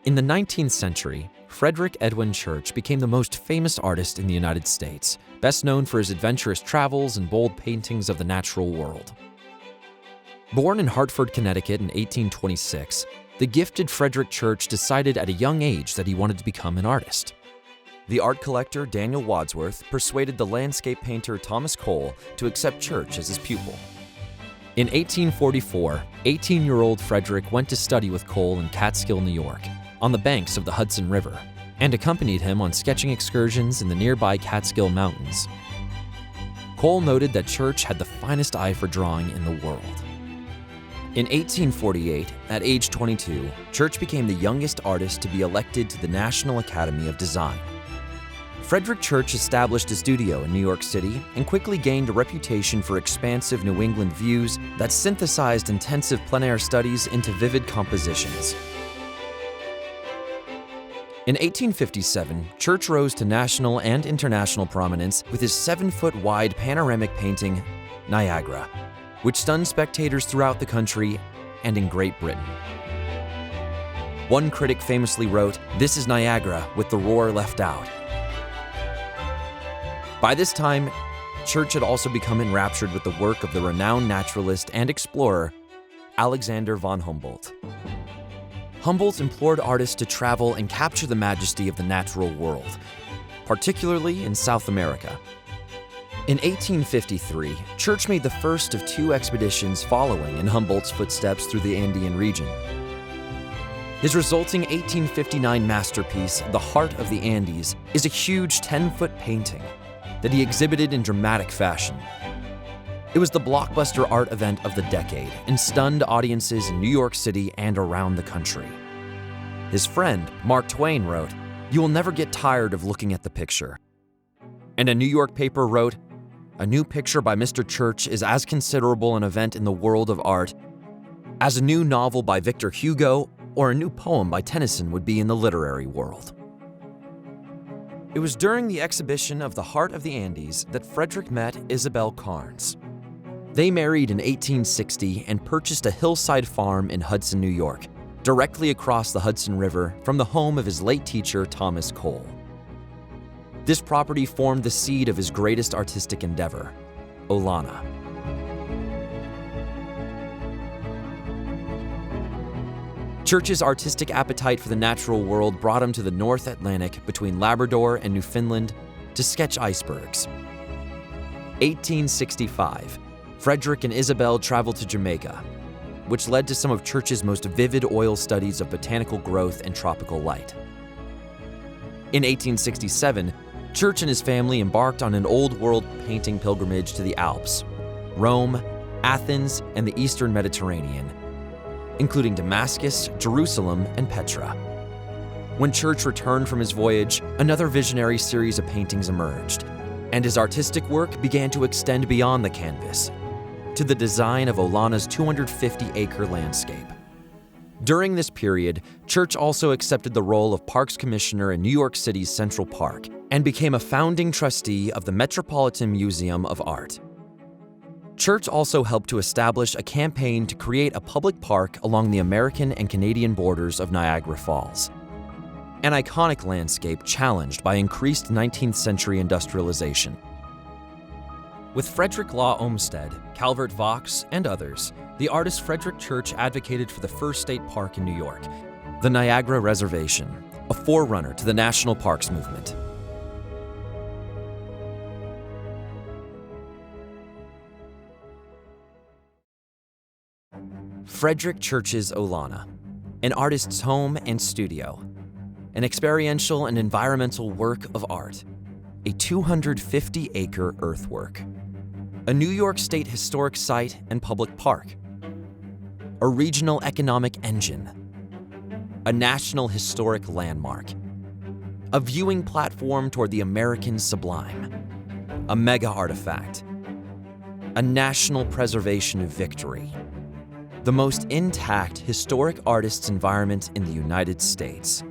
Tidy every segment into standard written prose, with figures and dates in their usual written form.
In the 19th century, Frederick Edwin Church became the most famous artist in the United States, best known for his adventurous travels and bold paintings of the natural world. Born in Hartford, Connecticut in 1826, the gifted Frederick Church decided at a young age that he wanted to become an artist. The art collector Daniel Wadsworth persuaded the landscape painter Thomas Cole to accept Church as his pupil. In 1844, 18-year-old Frederick went to study with Cole in Catskill, New York, on the banks of the Hudson River, and accompanied him on sketching excursions in the nearby Catskill Mountains. Cole noted that Church had the finest eye for drawing in the world. In 1848, at age 22, Church became the youngest artist to be elected to the National Academy of Design. Frederick Church established a studio in New York City and quickly gained a reputation for expansive New England views that synthesized intensive plein air studies into vivid compositions. In 1857, Church rose to national and international prominence with his 7-foot-wide panoramic painting, Niagara, which stunned spectators throughout the country and in Great Britain. One critic famously wrote, "This is Niagara with the roar left out." By this time, Church had also become enraptured with the work of the renowned naturalist and explorer, Alexander von Humboldt. Humboldt implored artists to travel and capture the majesty of the natural world, particularly in South America. In 1853, Church made the first of 2 expeditions following in Humboldt's footsteps through the Andean region. His resulting 1859 masterpiece, The Heart of the Andes, is a huge 10-foot painting that he exhibited in dramatic fashion. It was the blockbuster art event of the decade and stunned audiences in New York City and around the country. His friend, Mark Twain, wrote, "You will never get tired of looking at the picture." And a New York paper wrote, "A new picture by Mr. Church is as considerable an event in the world of art as a new novel by Victor Hugo or a new poem by Tennyson would be in the literary world." It was during the exhibition of The Heart of the Andes that Frederick met Isabel Carnes. They married in 1860 and purchased a hillside farm in Hudson, New York, directly across the Hudson River from the home of his late teacher, Thomas Cole. This property formed the seed of his greatest artistic endeavor, Olana. Church's artistic appetite for the natural world brought him to the North Atlantic between Labrador and Newfoundland to sketch icebergs. 1865, Frederick and Isabel traveled to Jamaica, which led to some of Church's most vivid oil studies of botanical growth and tropical light. In 1867, Church and his family embarked on an old-world painting pilgrimage to the Alps, Rome, Athens, and the Eastern Mediterranean, including Damascus, Jerusalem, and Petra. When Church returned from his voyage, another visionary series of paintings emerged, and his artistic work began to extend beyond the canvas to the design of Olana's 250-acre landscape. During this period, Church also accepted the role of Parks Commissioner in New York City's Central Park and became a founding trustee of the Metropolitan Museum of Art. Church also helped to establish a campaign to create a public park along the American and Canadian borders of Niagara Falls, an iconic landscape challenged by increased 19th century industrialization. With Frederick Law Olmsted, Calvert Vaux, and others, the artist Frederick Church advocated for the first state park in New York, the Niagara Reservation, a forerunner to the national parks movement. Frederick Church's Olana, an artist's home and studio, an experiential and environmental work of art, a 250-acre earthwork, a New York State historic site and public park, a regional economic engine, a national historic landmark, a viewing platform toward the American sublime, a mega artifact, a national preservation victory, the most intact historic artist's environment in the United States.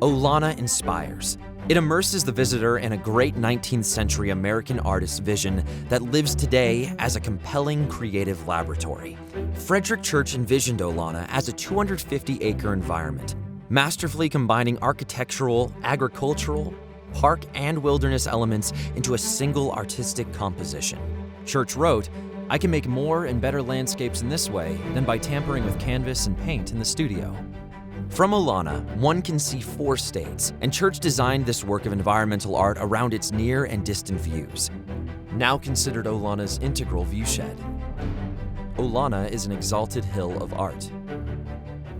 Olana inspires. It immerses the visitor in a great 19th century American artist's vision that lives today as a compelling creative laboratory. Frederick Church envisioned Olana as a 250-acre environment, masterfully combining architectural, agricultural, park, and wilderness elements into a single artistic composition. Church wrote, "I can make more and better landscapes in this way than by tampering with canvas and paint in the studio." From Olana, one can see 4 states, and Church designed this work of environmental art around its near and distant views, now considered Olana's integral viewshed. Olana is an exalted hill of art.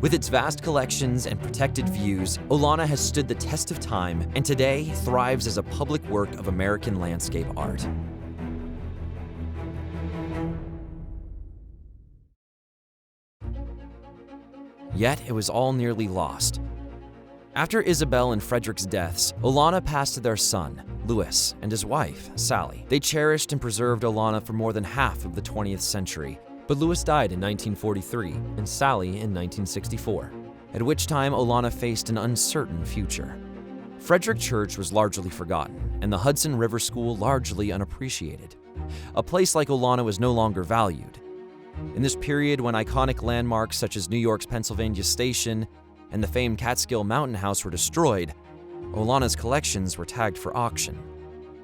With its vast collections and protected views, Olana has stood the test of time and today thrives as a public work of American landscape art. Yet it was all nearly lost. After Isabel and Frederick's deaths, Olana passed to their son, Louis, and his wife, Sally. They cherished and preserved Olana for more than half of the 20th century, but Louis died in 1943 and Sally in 1964, at which time Olana faced an uncertain future. Frederick Church was largely forgotten, and the Hudson River School largely unappreciated. A place like Olana was no longer valued. In this period, when iconic landmarks such as New York's Pennsylvania Station and the famed Catskill Mountain House were destroyed, Olana's collections were tagged for auction.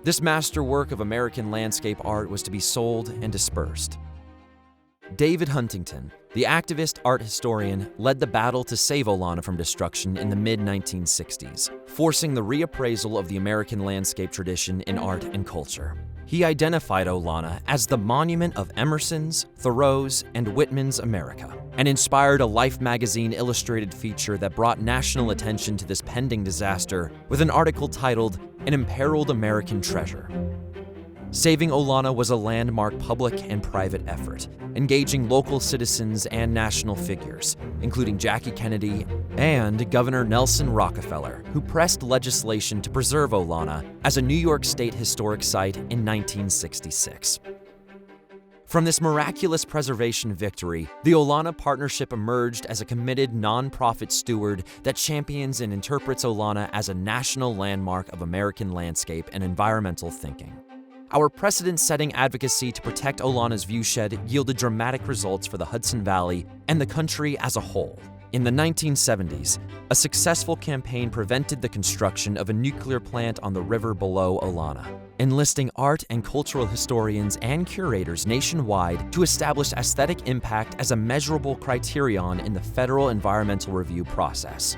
This masterwork of American landscape art was to be sold and dispersed. David Huntington, the activist art historian, led the battle to save Olana from destruction in the mid-1960s, forcing the reappraisal of the American landscape tradition in art and culture. He identified Olana as the monument of Emerson's, Thoreau's, and Whitman's America, and inspired a Life magazine illustrated feature that brought national attention to this pending disaster with an article titled "An Imperiled American Treasure." Saving Olana was a landmark public and private effort, engaging local citizens and national figures, including Jackie Kennedy and Governor Nelson Rockefeller, who pressed legislation to preserve Olana as a New York State Historic Site in 1966. From this miraculous preservation victory, the Olana Partnership emerged as a committed nonprofit steward that champions and interprets Olana as a national landmark of American landscape and environmental thinking. Our precedent-setting advocacy to protect Olana's viewshed yielded dramatic results for the Hudson Valley and the country as a whole. In the 1970s, a successful campaign prevented the construction of a nuclear plant on the river below Olana, enlisting art and cultural historians and curators nationwide to establish aesthetic impact as a measurable criterion in the federal environmental review process.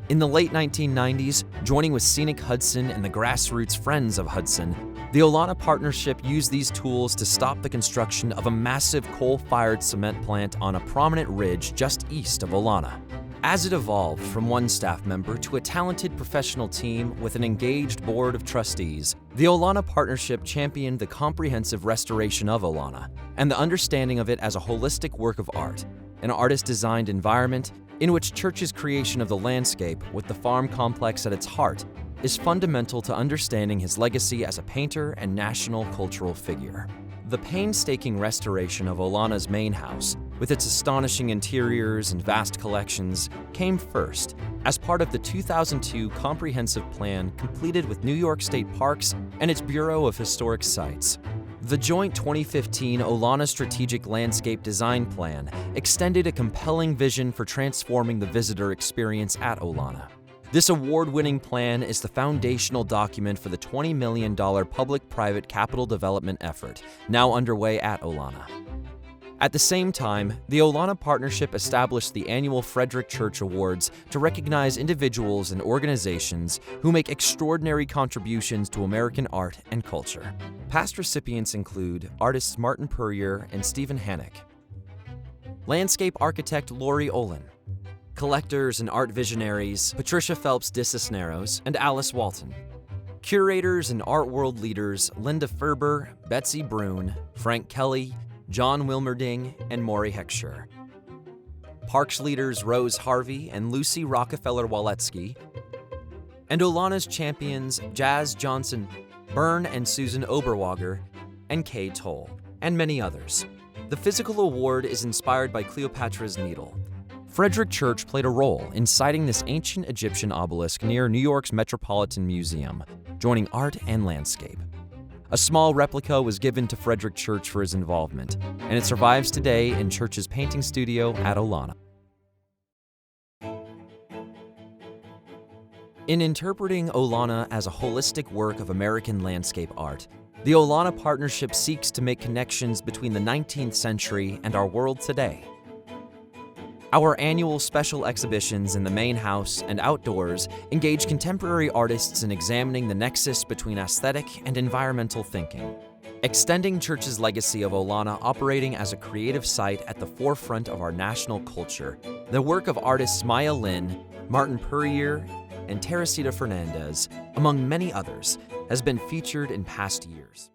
In the late 1990s, joining with Scenic Hudson and the grassroots Friends of Hudson, the Olana Partnership used these tools to stop the construction of a massive coal-fired cement plant on a prominent ridge just east of Olana. As it evolved from one staff member to a talented professional team with an engaged board of trustees, the Olana Partnership championed the comprehensive restoration of Olana and the understanding of it as a holistic work of art, an artist-designed environment in which Church's creation of the landscape, with the farm complex at its heart, is fundamental to understanding his legacy as a painter and national cultural figure. The painstaking restoration of Olana's main house, with its astonishing interiors and vast collections, came first, as part of the 2002 comprehensive plan completed with New York State Parks and its Bureau of Historic Sites. The joint 2015 Olana Strategic Landscape Design Plan extended a compelling vision for transforming the visitor experience at Olana. This award-winning plan is the foundational document for the $20 million public-private capital development effort now underway at Olana. At the same time, the Olana Partnership established the annual Frederick Church Awards to recognize individuals and organizations who make extraordinary contributions to American art and culture. Past recipients include artists Martin Puryear and Stephen Hannock, landscape architect Lori Olin, collectors and art visionaries Patricia Phelps DeCisneros and Alice Walton, curators and art world leaders Linda Ferber, Betsy Brune, Frank Kelly, John Wilmerding, and Maury Heckscher, parks leaders Rose Harvey and Lucy Rockefeller-Waletsky, and Olana's champions Jazz Johnson, Byrne and Susan Oberwager, and Kay Toll, and many others. The physical award is inspired by Cleopatra's Needle. Frederick Church played a role in siting this ancient Egyptian obelisk near New York's Metropolitan Museum, joining art and landscape. A small replica was given to Frederick Church for his involvement, and it survives today in Church's painting studio at Olana. In interpreting Olana as a holistic work of American landscape art, the Olana Partnership seeks to make connections between the 19th century and our world today. Our annual special exhibitions in the main house and outdoors engage contemporary artists in examining the nexus between aesthetic and environmental thinking. Extending Church's legacy of Olana operating as a creative site at the forefront of our national culture, the work of artists Maya Lin, Martin Purrier, and Teresita Fernandez, among many others, has been featured in past years.